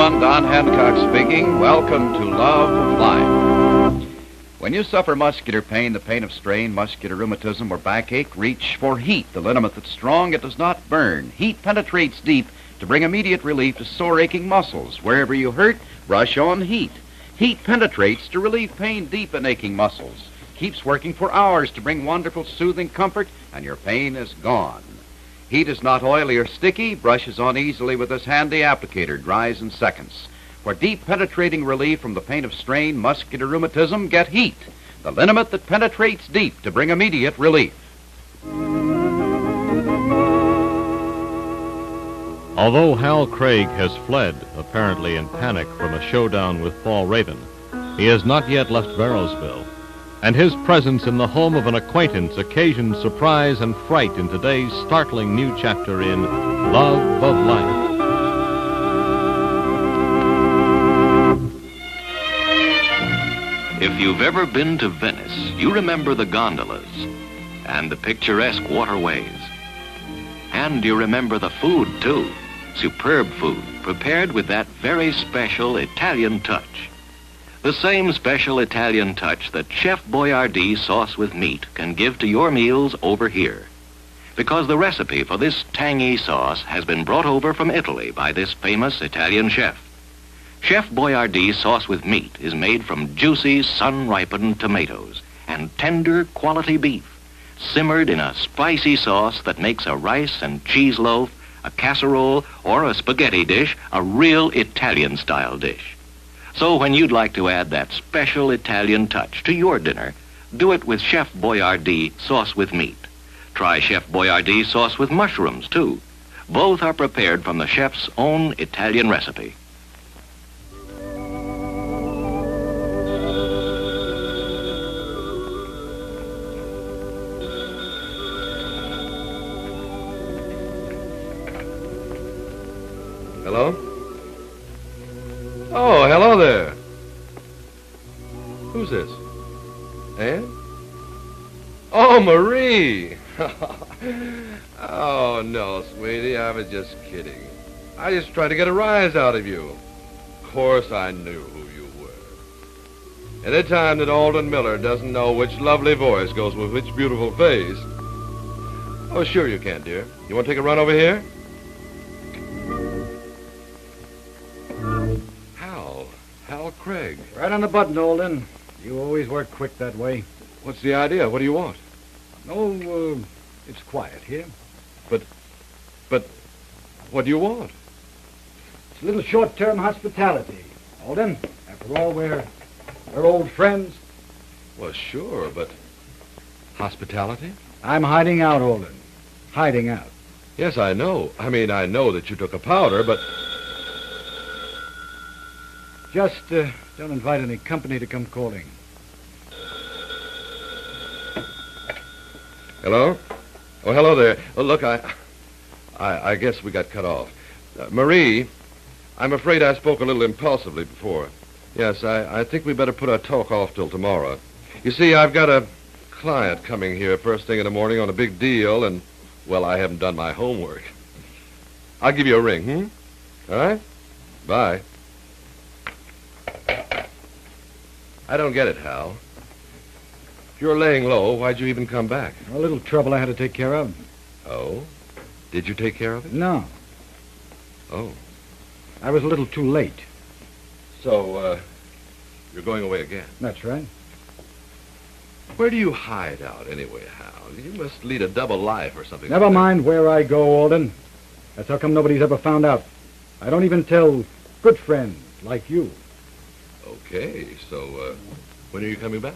everyone. Don Hancock speaking. Welcome to Love of Life. When you suffer muscular pain, the pain of strain, muscular rheumatism, or backache, reach for heat, the liniment that's strong, it does not burn. Heat penetrates deep to bring immediate relief to sore aching muscles. Wherever you hurt, brush on heat. Heat penetrates to relieve pain deep in aching muscles. Keeps working for hours to bring wonderful soothing comfort, and your pain is gone. Heat is not oily or sticky, brushes on easily with this handy applicator, dries in seconds. For deep penetrating relief from the pain of strain, muscular rheumatism, get heat, the liniment that penetrates deep to bring immediate relief. Although Hal Craig has fled, apparently in panic, from a showdown with Fall Raven, he has not yet left Barrowsville, and his presence in the home of an acquaintance occasions surprise and fright in today's startling new chapter in Love of Life. If you've ever been to Venice, you remember the gondolas and the picturesque waterways. And you remember the food, too. Superb food, prepared with that very special Italian touch. The same special Italian touch that Chef Boyardee sauce with meat can give to your meals over here. Because the recipe for this tangy sauce has been brought over from Italy by this famous Italian chef. Chef Boyardee sauce with meat is made from juicy, sun-ripened tomatoes and tender, quality beef, simmered in a spicy sauce that makes a rice and cheese loaf, a casserole, or a spaghetti dish a real Italian-style dish. So when you'd like to add that special Italian touch to your dinner, do it with Chef Boyardee sauce with meat. Try Chef Boyardee sauce with mushrooms, too. Both are prepared from the chef's own Italian recipe. Hello? Oh, hello there. Who's this? Ann? Oh, Marie! Oh, no, sweetie, I was just kidding. I just tried to get a rise out of you. Of course I knew who you were. Any time that Alden Miller doesn't know which lovely voice goes with which beautiful face. Oh, sure you can, dear. You want to take a run over here? Hal Craig. Right on the button, Alden. You always work quick that way. What's the idea? What do you want? No, it's quiet here. But, what do you want? It's a little short-term hospitality, Alden. After all, we're old friends. Well, sure, but hospitality? I'm hiding out, Alden. Hiding out. Yes, I know. I mean, I know that you took a powder, but... Just don't invite any company to come calling. Hello? Oh, hello there. Oh, look, I guess we got cut off. Marie, I'm afraid I spoke a little impulsively before. Yes, I think we better put our talk off till tomorrow. You see, I've got a client coming here first thing in the morning on a big deal, and, well, I haven't done my homework. I'll give you a ring, All right? Bye. I don't get it, Hal. If you're laying low, why'd you even come back? A little trouble I had to take care of. Oh? Did you take care of it? No. Oh. I was a little too late. So, you're going away again? That's right. Where do you hide out anyway, Hal? You must lead a double life or something. Never like that. mind where I go, Alden. That's how come nobody's ever found out. I don't even tell good friends like you. Okay, so, when are you coming back?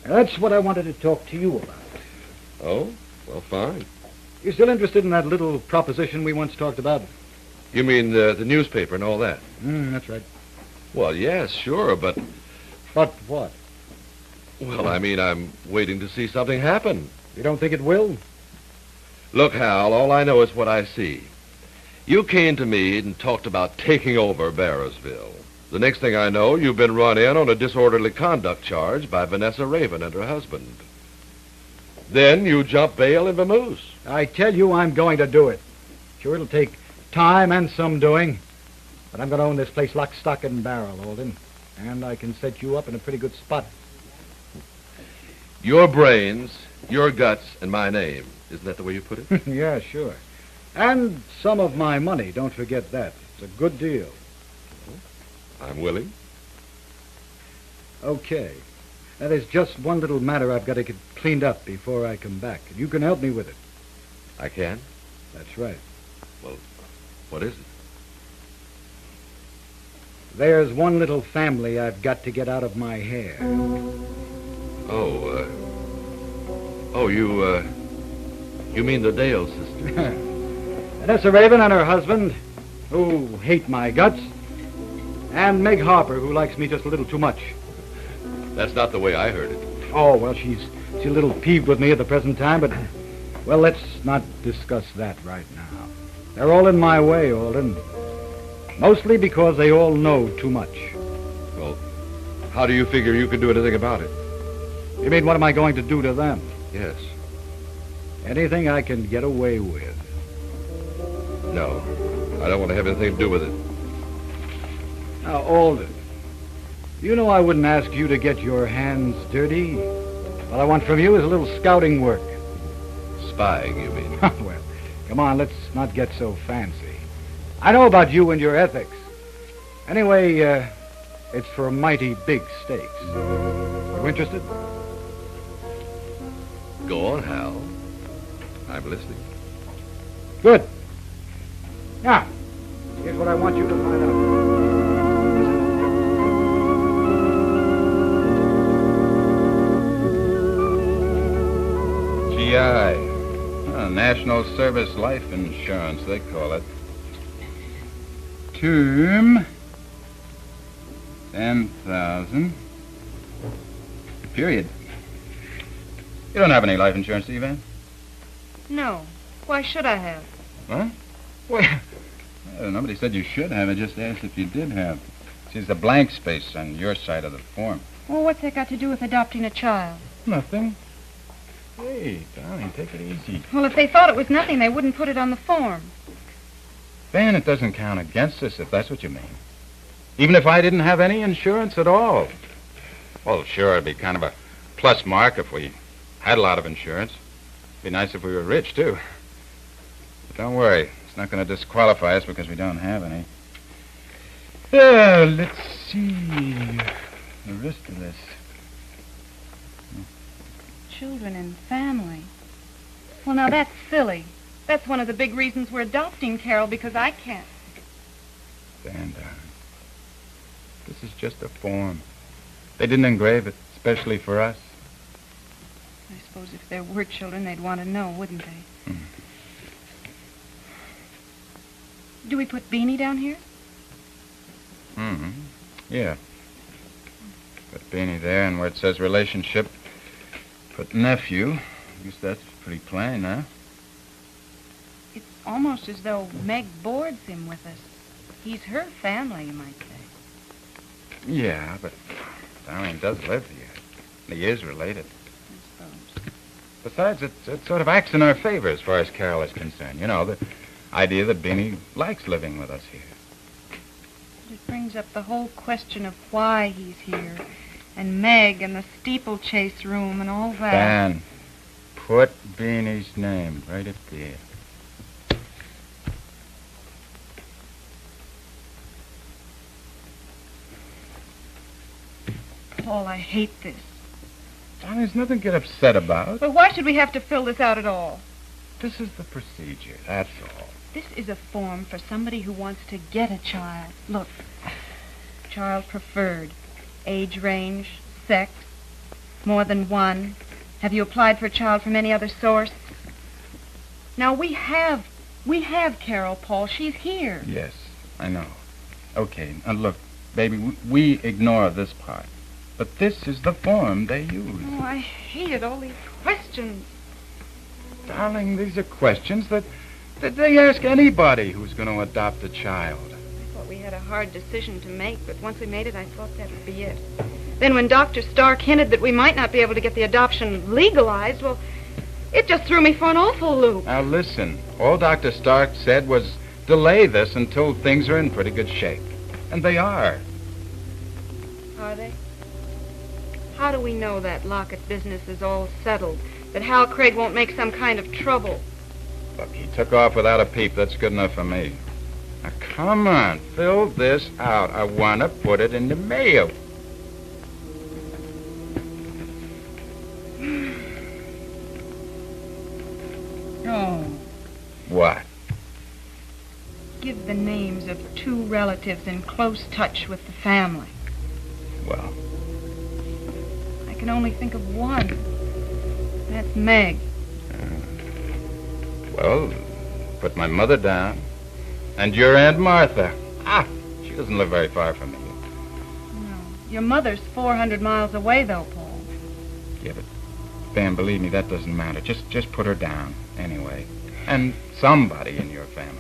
That's what I wanted to talk to you about. Oh? Well, fine. You still interested in that little proposition we once talked about? You mean the newspaper and all that? That's right. Well, yes, sure, but... But what? Well, I mean, I'm waiting to see something happen. You don't think it will? Look, Hal, all I know is what I see. You came to me and talked about taking over Barrowsville. The next thing I know, you've been run in on a disorderly conduct charge by Vanessa Raven and her husband. Then you jump bail in Vamoose. I tell you I'm going to do it. Sure, it'll take time and some doing. But I'm going to own this place lock, stock, and barrel, Alden. And I can set you up in a pretty good spot. Your brains, your guts, and my name. Isn't that the way you put it? Yeah, sure. And some of my money, don't forget that. It's a good deal. I'm willing. Okay. Now, there's just one little matter I've got to get cleaned up before I come back. And you can help me with it. I can? That's right. Well, what is it? There's one little family I've got to get out of my hair. You mean the Dale sisters? Vanessa Raven and her husband, who hate my guts, and Meg Harper, who likes me just a little too much. That's not the way I heard it. Oh, well, she's a little peeved with me at the present time, but, well, let's not discuss that right now. They're all in my way, Alden. Mostly because they all know too much. Well, how do you figure you can do anything about it? You mean, what am I going to do to them? Yes. Anything I can get away with. No, I don't want to have anything to do with it. Now, Alden, you know I wouldn't ask you to get your hands dirty. All I want from you is a little scouting work. Spying, you mean? Well, come on, let's not get so fancy. I know about you and your ethics. Anyway, it's for mighty big stakes. You interested? Go on, Hal. I'm listening. Good. Now, here's what I want you to find out. GI. National Service Life Insurance, they call it. Term, 10,000. Period. You don't have any life insurance, do you, Van? No. Why should I have? What? Well, nobody said you should have. I just asked if you did have. See, there's a blank space on your side of the form. Well, what's that got to do with adopting a child? Nothing. Hey, darling, take it easy. Well, if they thought it was nothing, they wouldn't put it on the form. Van, it doesn't count against us, if that's what you mean. Even if I didn't have any insurance at all. Well, sure, it'd be kind of a plus mark if we had a lot of insurance. It'd be nice if we were rich, too. But don't worry. It's not going to disqualify us because we don't have any. Let's see. The rest of this. Children and family. Well, now, that's silly. That's one of the big reasons we're adopting Carol, because I can't. Van, this is just a form. They didn't engrave it especially for us. I suppose if there were children, they'd want to know, wouldn't they? Do we put Beanie down here? Mm-hmm. Yeah. Put Beanie there, and where it says relationship, put nephew. I guess that's pretty plain, huh? It's almost as though Meg boards him with us. He's her family, you might say. Yeah, but Darlene does live here. He is related. I suppose. Besides, it sort of acts in our favor as far as Carol is concerned. You know, the idea that Beanie likes living with us here. It brings up the whole question of why he's here, and Meg and the steeplechase room and all that. Dan, put Beanie's name right up there. Paul, I hate this. Darling, there's nothing to get upset about. But why should we have to fill this out at all? This is the procedure, that's all. This is a form for somebody who wants to get a child. Look, child preferred, age range, sex, more than one. Have you applied for a child from any other source? Now, we have Carol, Paul. She's here. Yes, I know. Okay, now look, baby, we ignore this part. But this is the form they use. Oh, I hated all these questions. Darling, these are questions that they ask anybody who's going to adopt a child. I thought we had a hard decision to make, but once we made it, I thought that would be it. Then when Dr. Stark hinted that we might not be able to get the adoption legalized, well, it just threw me for an awful loop. Now listen, all Dr. Stark said was delay this until things are in pretty good shape. And they are. Are they? How do we know that Lockett business is all settled? That Hal Craig won't make some kind of trouble? Look, he took off without a peep. That's good enough for me. Now, come on. Fill this out. I want to put it in the mail. Oh. What? Give the names of 2 relatives in close touch with the family. Well, I can only think of one. That's Meg. well, put my mother down. And your Aunt Martha. She doesn't live very far from me. No. Your mother's 400 miles away, though, Paul. Yeah, but, Pam, believe me, that doesn't matter. Just put her down, anyway. And somebody in your family.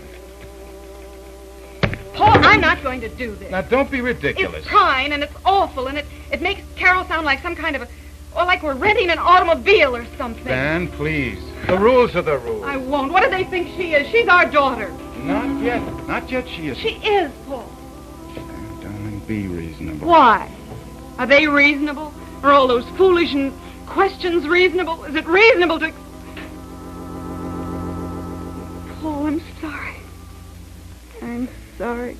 Paul, I'm not going to do this. Now, don't be ridiculous. It's trying, and it's awful, and it makes Carol sound like some kind of like we're renting an automobile or something. Dan, please. The rules are the rules. I won't. What do they think she is? She's our daughter. Not yet. Not yet she is. She is, Paul. Darling, be reasonable. Why? Are they reasonable? Are all those foolish questions reasonable? Is it reasonable to... Paul, I'm sorry. I'm sorry.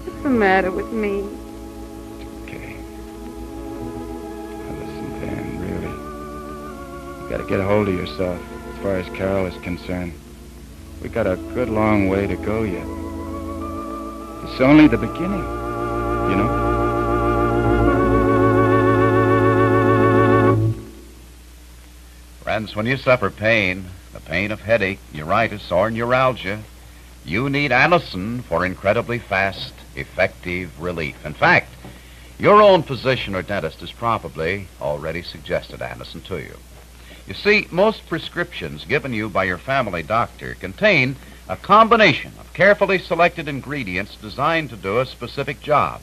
What's the matter with me? Okay. Now listen, Dan, really. You gotta get a hold of yourself as far as Carol is concerned. We got a good long way to go yet. It's only the beginning, you know? Friends, when you suffer pain, the pain of headache, neuritis, or neuralgia, you need Anacin for incredibly fast, effective relief. In fact, your own physician or dentist has probably already suggested Anacin to you. You see, most prescriptions given you by your family doctor contain a combination of carefully selected ingredients designed to do a specific job.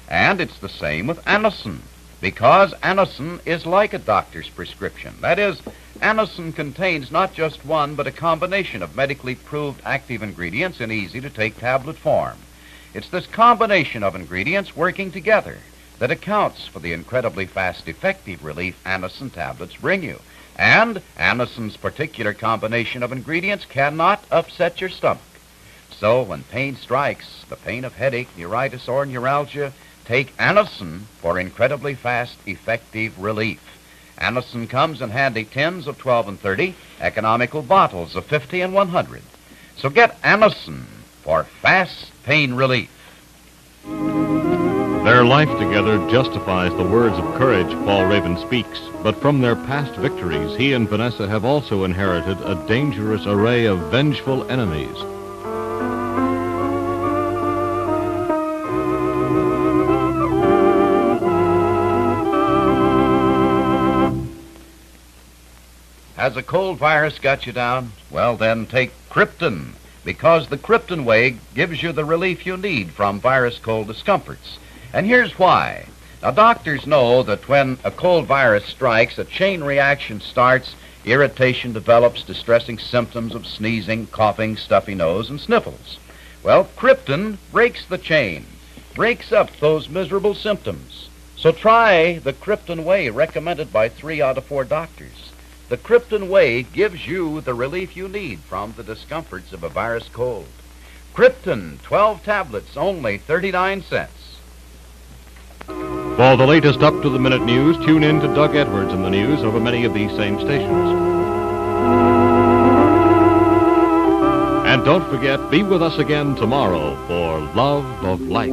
And it's the same with Anacin, because Anacin is like a doctor's prescription. That is, Anacin contains not just one, but a combination of medically proved active ingredients in easy-to-take tablet form. It's this combination of ingredients working together that accounts for the incredibly fast, effective relief Anacin tablets bring you. And Anacin's particular combination of ingredients cannot upset your stomach. So when pain strikes, the pain of headache, neuritis, or neuralgia, take Anacin for incredibly fast, effective relief. Anacin comes in handy tins of 12 and 30, economical bottles of 50 and 100. So get Anacin for fast pain relief. Their life together justifies the words of courage Paul Raven speaks, but from their past victories, he and Vanessa have also inherited a dangerous array of vengeful enemies. Has a cold virus got you down? Well, then take Krypton, because the Krypton Way gives you the relief you need from virus cold discomforts. And here's why. Now, doctors know that when a cold virus strikes, a chain reaction starts, irritation develops, distressing symptoms of sneezing, coughing, stuffy nose, and sniffles. Well, Krypton breaks the chain, breaks up those miserable symptoms. So try the Krypton Way recommended by 3 out of 4 doctors. The Krypton Way gives you the relief you need from the discomforts of a virus cold. Krypton, 12 tablets, only 39 cents. For the latest up-to-the-minute news, tune in to Doug Edwards in the news over many of these same stations. And don't forget, be with us again tomorrow for Love of Life.